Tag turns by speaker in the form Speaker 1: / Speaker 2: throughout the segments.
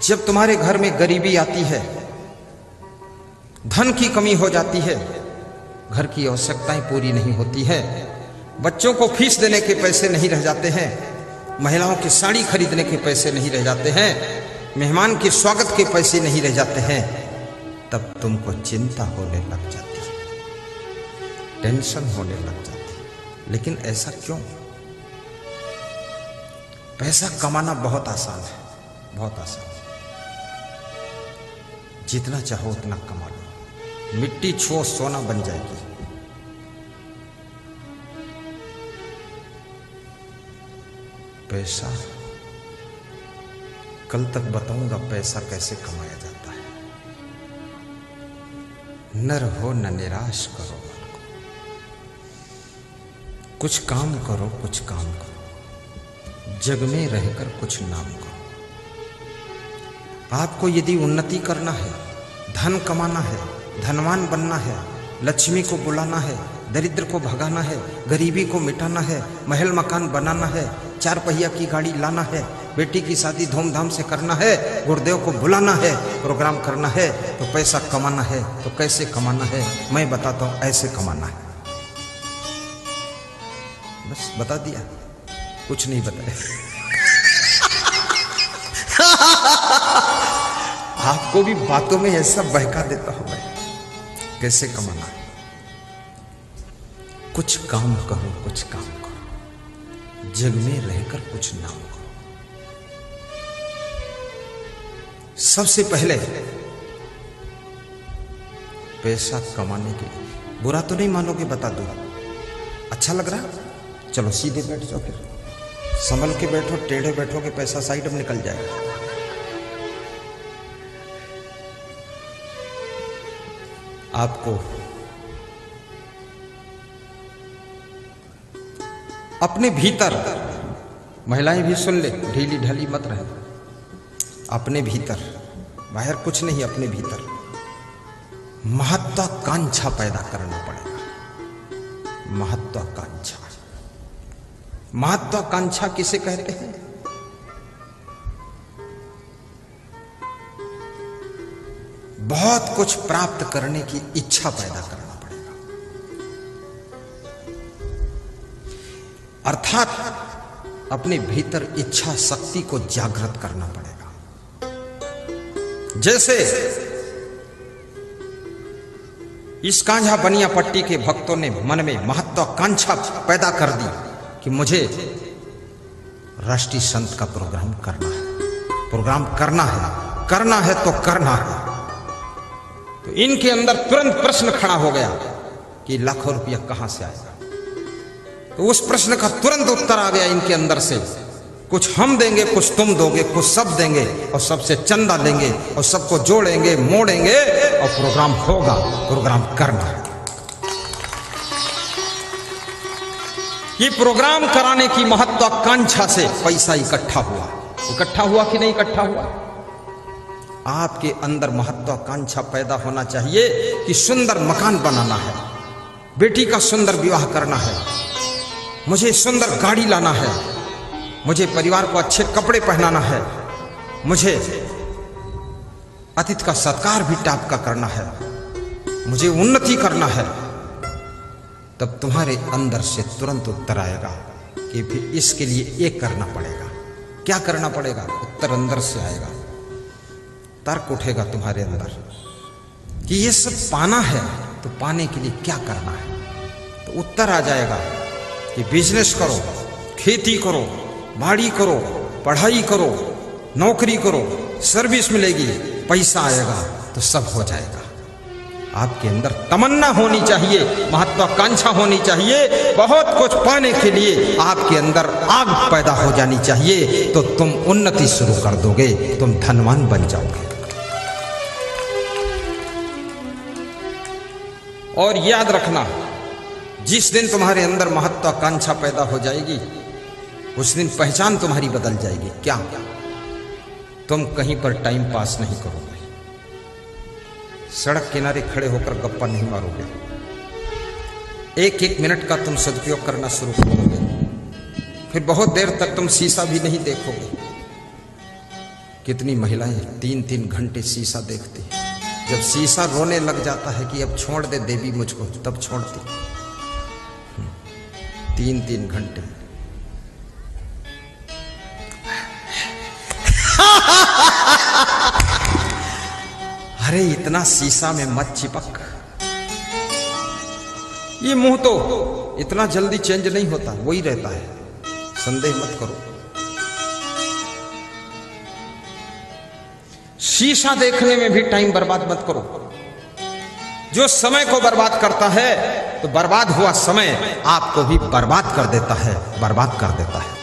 Speaker 1: जब तुम्हारे घर में गरीबी आती है, धन की कमी हो जाती है, घर की आवश्यकताएं पूरी नहीं होती है, बच्चों को फीस देने के पैसे नहीं रह जाते हैं, महिलाओं की साड़ी खरीदने के पैसे नहीं रह जाते हैं, मेहमान के स्वागत के पैसे नहीं रह जाते हैं, तब तुमको चिंता होने लग जाती है, टेंशन होने लग जाती है। लेकिन ऐसा क्यों? पैसा कमाना बहुत आसान है, बहुत आसान है। जितना चाहो उतना कमा लो, मिट्टी छुओ सोना बन जाएगी। पैसा कल तक बताऊंगा पैसा कैसे कमाया जाता है। न रहो न निराश करो मन को, कुछ काम करो, कुछ काम करो, जग में रहकर कुछ नाम करो। आपको यदि उन्नति करना है, धन कमाना है, धनवान बनना है, लक्ष्मी को बुलाना है, दरिद्र को भगाना है, गरीबी को मिटाना है, महल मकान बनाना है, 4 पहिया की गाड़ी लाना है, बेटी की शादी धूमधाम से करना है, गुरुदेव को बुलाना है, प्रोग्राम करना है, तो पैसा कमाना है। तो कैसे कमाना है मैं बताता हूं, ऐसे कमाना है। बस बता दिया, कुछ नहीं बताया। आपको भी बातों में ऐसा बहका देता हूं मैं। कैसे कमाना है? कुछ काम करो, कुछ काम करो, जग में रहकर कुछ नाम करो। सबसे पहले पैसा कमाने के लिए, बुरा तो नहीं मानोगे, बता दो। अच्छा लग रहा? चलो सीधे बैठ जाओ, फिर संभल के बैठो, टेढ़े बैठोगे पैसा साइड में निकल जाएगा। आपको अपने भीतर, महिलाएं भी सुन ले, ढीली ढाली मत रहे, अपने भीतर, बाहर कुछ नहीं, अपने भीतर महत्वाकांक्षा पैदा करना पड़ेगा। महत्वाकांक्षा, महत्वाकांक्षा किसे कहते हैं? बहुत कुछ प्राप्त करने की इच्छा पैदा करना पड़ेगा, अर्थात अपने भीतर इच्छा शक्ति को जागृत करना पड़ेगा। जैसे इस कांझा बनिया पट्टी के भक्तों ने मन में महत्वाकांक्षा पैदा कर दी कि मुझे राष्ट्रीय संत का प्रोग्राम करना है, प्रोग्राम करना है, करना है तो करना है। तो इनके अंदर तुरंत प्रश्न खड़ा हो गया कि लाखों रुपया कहां से आएगा। तो उस प्रश्न का तुरंत उत्तर आ गया इनके अंदर से, कुछ हम देंगे, कुछ तुम दोगे, कुछ सब देंगे, और सबसे चंदा लेंगे और सबको जोड़ेंगे, मोड़ेंगे और प्रोग्राम होगा, प्रोग्राम करना है। ये प्रोग्राम कराने की महत्वाकांक्षा से पैसा इकट्ठा हुआ। इकट्ठा हुआ कि नहीं इकट्ठा हुआ? आपके अंदर महत्वाकांक्षा पैदा होना चाहिए कि सुंदर मकान बनाना है, बेटी का सुंदर विवाह करना है, मुझे सुंदर गाड़ी लाना है, मुझे परिवार को अच्छे कपड़े पहनाना है, मुझे अतिथि का सत्कार भी टाप का करना है, मुझे उन्नति करना है। तब तुम्हारे अंदर से तुरंत उत्तर आएगा कि फिर इसके लिए एक करना पड़ेगा। क्या करना पड़ेगा? उत्तर अंदर से आएगा, तर्क उठेगा तुम्हारे अंदर कि ये सब पाना है, तो पाने के लिए क्या करना है? तो उत्तर आ जाएगा कि बिजनेस करो, खेती करो, बाड़ी करो, पढ़ाई करो, नौकरी करो, सर्विस मिलेगी, पैसा आएगा, तो सब हो जाएगा। आपके अंदर तमन्ना होनी चाहिए, महत्वाकांक्षा होनी चाहिए, बहुत कुछ पाने के लिए आपके अंदर आग पैदा हो जानी चाहिए, तो तुम उन्नति शुरू कर दोगे, तुम धनवान बन जाओगे। और याद रखना, जिस दिन तुम्हारे अंदर महत्वाकांक्षा पैदा हो जाएगी, उस दिन पहचान तुम्हारी बदल जाएगी। क्या? तुम कहीं पर टाइम पास नहीं करोगे, सड़क किनारे खड़े होकर गप्पा नहीं मारोगे, एक एक मिनट का तुम सदुपयोग करना शुरू करोगे। फिर बहुत देर तक तुम शीशा भी नहीं देखोगे, कितनी महिलाएं 3-3 घंटे शीशा देखती, जब शीशा रोने लग जाता है कि अब छोड़ दे देवी मुझको, तब छोड़ती। 3-3 घंटे। अरे इतना शीशा में मत चिपक, ये मुंह तो इतना जल्दी चेंज नहीं होता, वही रहता है, संदेह मत करो। शीशा देखने में भी टाइम बर्बाद मत करो। जो समय को बर्बाद करता है तो बर्बाद हुआ समय आपको भी बर्बाद कर देता है, बर्बाद कर देता है।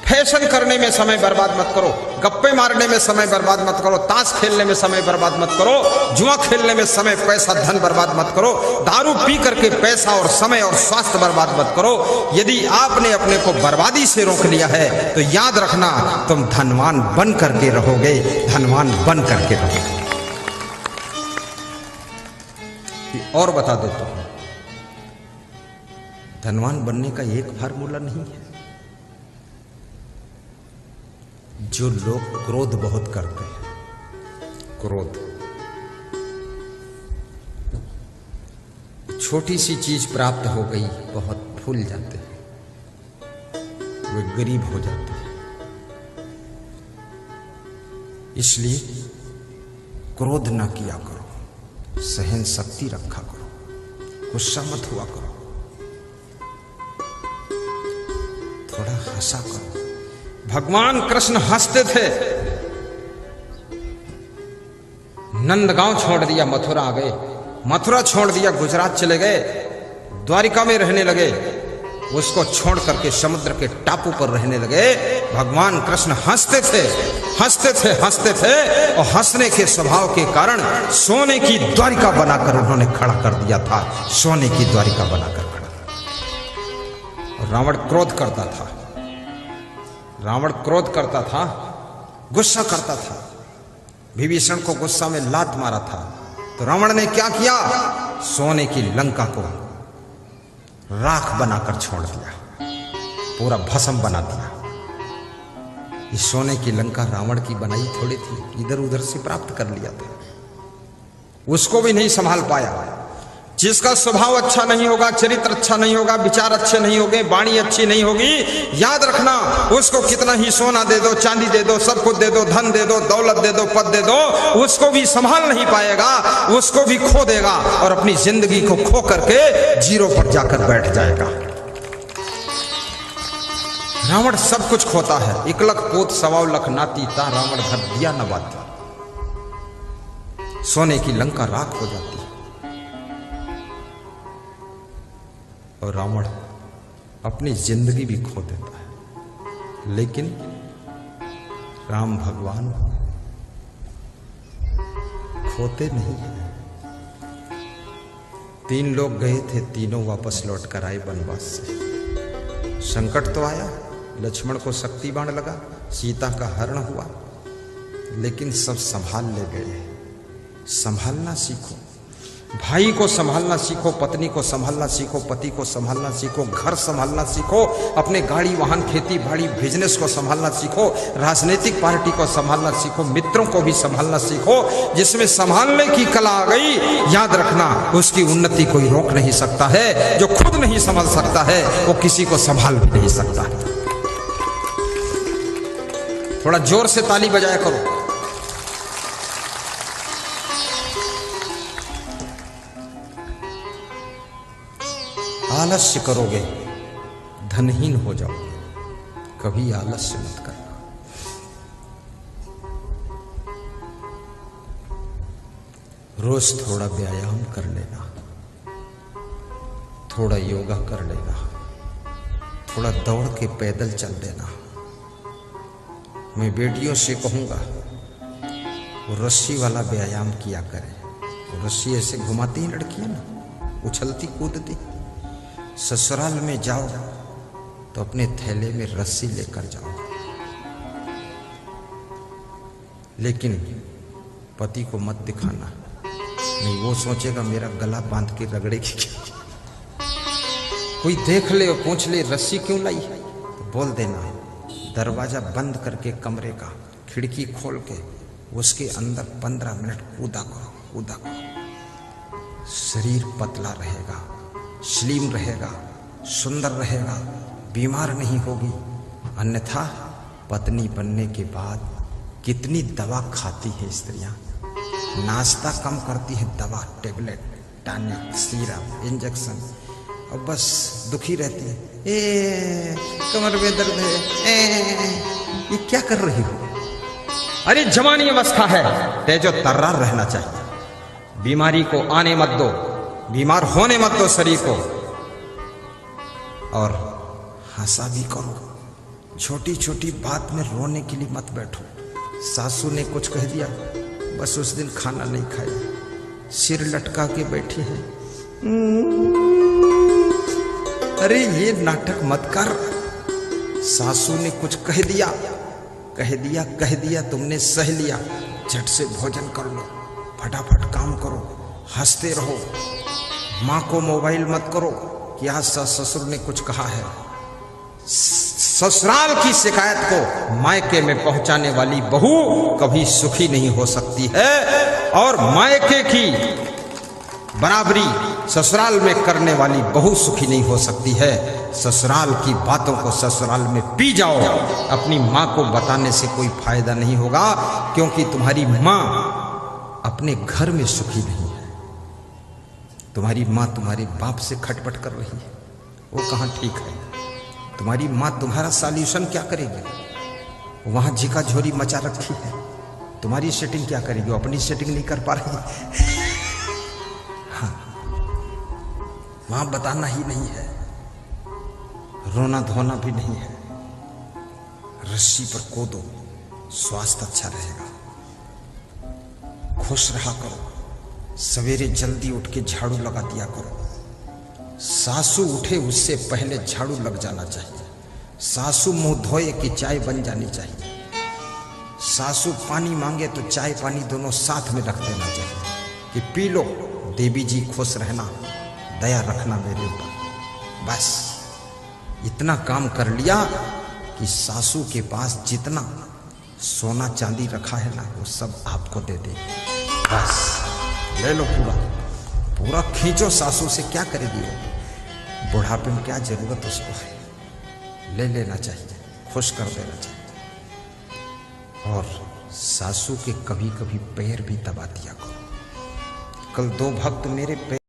Speaker 1: फैशन करने में समय बर्बाद मत करो, गप्पे मारने में समय बर्बाद मत करो, ताश खेलने में समय बर्बाद मत करो, जुआ खेलने में समय, पैसा, धन बर्बाद मत करो, दारू पी करके पैसा और समय और स्वास्थ्य बर्बाद मत करो। यदि आपने अपने को बर्बादी से रोक लिया है तो याद रखना, तुम धनवान बन करके रहोगे, धनवान बन करके रहोगे। और बता देता हूं, धनवान बनने का एक फार्मूला नहीं है। जो लोग क्रोध बहुत करते हैं, क्रोध, छोटी सी चीज प्राप्त हो गई बहुत भूल जाते हैं, वे गरीब हो जाते हैं। इसलिए क्रोध ना किया करो, सहन शक्ति रखा करो, गुस्सा मत हुआ करो, थोड़ा हंसा करो। भगवान कृष्ण हंसते थे। नंदगांव छोड़ दिया, मथुरा आ गए, मथुरा छोड़ दिया, गुजरात चले गए, द्वारिका में रहने लगे, उसको छोड़ करके समुद्र के टापू पर रहने लगे। भगवान कृष्ण हंसते थे, हंसते थे, हंसते थे, और हंसने के स्वभाव के कारण सोने की द्वारिका बनाकर उन्होंने खड़ा कर दिया था, सोने की द्वारिका बनाकर खड़ा। और रावण क्रोध करता था, रावण क्रोध करता था, गुस्सा करता था, विभीषण को गुस्सा में लात मारा था। तो रावण ने क्या किया? सोने की लंका को राख बनाकर छोड़ दिया, पूरा भस्म बना दिया। इस सोने की लंका रावण की बनाई थोड़ी थी, इधर उधर से प्राप्त कर लिया था, उसको भी नहीं संभाल पाया। जिसका स्वभाव अच्छा नहीं होगा, चरित्र अच्छा नहीं होगा, विचार अच्छे नहीं होंगे, वाणी अच्छी नहीं होगी, याद रखना, उसको कितना ही सोना दे दो, चांदी दे दो, सब कुछ दे दो, धन दे दो, दौलत दे दो, पद दे दो, उसको भी संभाल नहीं पाएगा, उसको भी खो देगा और अपनी जिंदगी को खो करके जीरो पर जाकर बैठ जाएगा। रावण सब कुछ खोता है, 1 लख पोत 1.25 लाख नाती ता रावण घर दिया न बाती। सोने की लंका राख हो जाती है और रावण अपनी जिंदगी भी खो देता है। लेकिन राम भगवान खोते नहीं है। 3 लोग गए थे, तीनों वापस लौट कर आए वनवास से। संकट तो आया, लक्ष्मण को शक्ति बाण लगा, सीता का हरण हुआ, लेकिन सब संभाल ले गए। संभालना सीखो, भाई को संभालना सीखो, पत्नी को संभालना सीखो, पति को संभालना सीखो, घर संभालना सीखो, अपने गाड़ी वाहन खेती बाड़ी बिजनेस को संभालना सीखो, राजनीतिक पार्टी को संभालना सीखो, मित्रों को भी संभालना सीखो। जिसमें संभालने की कला आ गई, याद रखना, उसकी उन्नति कोई रोक नहीं सकता है। जो खुद नहीं संभाल सकता है वो किसी को संभाल भी नहीं सकता। थोड़ा जोर से ताली बजाया करो। आलस्य करोगे धनहीन हो जाओगे, कभी आलस्य मत करना। रोज थोड़ा व्यायाम कर लेना, थोड़ा योगा कर लेना, थोड़ा दौड़ के पैदल चल देना। मैं बेटियों से कहूंगा वो रस्सी वाला व्यायाम किया करें। वो रस्सी ऐसे घुमाती हैं लड़कियां ना, उछलती कूदती। ससुराल में जाओ तो अपने थैले में रस्सी लेकर जाओ, लेकिन पति को मत दिखाना, नहीं वो सोचेगा मेरा गला बांध के रगड़ेगी क्या। कोई देख ले और पूछ ले रस्सी क्यों लाई, तो बोल देना दरवाजा बंद करके कमरे का खिड़की खोल के उसके अंदर 15 मिनट कूदा करो। शरीर पतला रहेगा, स्लिम रहेगा, सुंदर रहेगा, बीमार नहीं होगी। अन्यथा पत्नी बनने के बाद कितनी दवा खाती है स्त्रियां, नाश्ता कम करती है, दवा, टेबलेट, टॉनिक, सीरप, इंजेक्शन, और बस दुखी रहती है। कमर में दर्द है, ये क्या कर रही हो? अरे जवानी अवस्था है, तेजो तर्रार रहना चाहिए। बीमारी को आने मत दो, बीमार होने मत दो शरीर को। और हंसा भी करो, छोटी छोटी बात में रोने के लिए मत बैठो। सासू ने कुछ कह दिया, बस उस दिन खाना नहीं खाया, सिर लटका के बैठी है। अरे ये नाटक मत कर। सासू ने कुछ कह दिया, तुमने सह लिया, झट से भोजन कर लो, फटाफट काम करो, हंसते रहो। माँ को मोबाइल मत करो कि आज ससुर ने कुछ कहा है। ससुराल की शिकायत को मायके में पहुंचाने वाली बहू कभी सुखी नहीं हो सकती है, और मायके की बराबरी ससुराल में करने वाली बहू सुखी नहीं हो सकती है। ससुराल की बातों को ससुराल में पी जाओ, अपनी माँ को बताने से कोई फायदा नहीं होगा, क्योंकि तुम्हारी माँ अपने घर में सुखी नहीं है। तुम्हारी माँ तुम्हारे बाप से खटपट कर रही है, वो कहाँ ठीक है। तुम्हारी माँ तुम्हारा सॉल्यूशन क्या करेगी? वहां झिका झोरी मचा रखी है, तुम्हारी सेटिंग क्या करेगी? वो अपनी सेटिंग नहीं कर पा रही। हाँ, वहां बताना ही नहीं है, रोना धोना भी नहीं है। रस्सी पर कूदो, स्वास्थ्य अच्छा रहेगा। खुश रहा करो, सवेरे जल्दी उठ के झाड़ू लगा दिया करो। सासू उठे उससे पहले झाड़ू लग जाना चाहिए। सासू मुंह धोए कि चाय बन जानी चाहिए। सासू पानी मांगे तो चाय पानी दोनों साथ में रख देना चाहिए कि पी लो, देवी जी खुश रहना, दया रखना मेरे ऊपर। बस इतना काम कर लिया कि सासू के पास जितना सोना चांदी रखा है ना, वो सब आपको दे दे। बस ले लो, पूरा खींचो। सासू से क्या करेगी वो? बुढ़ापे में क्या जरूरत उसको है? ले लेना चाहिए, खुश कर देना चाहिए। और सासू के कभी कभी पैर भी दबा दिया करो। कल 2 भक्त मेरे पैर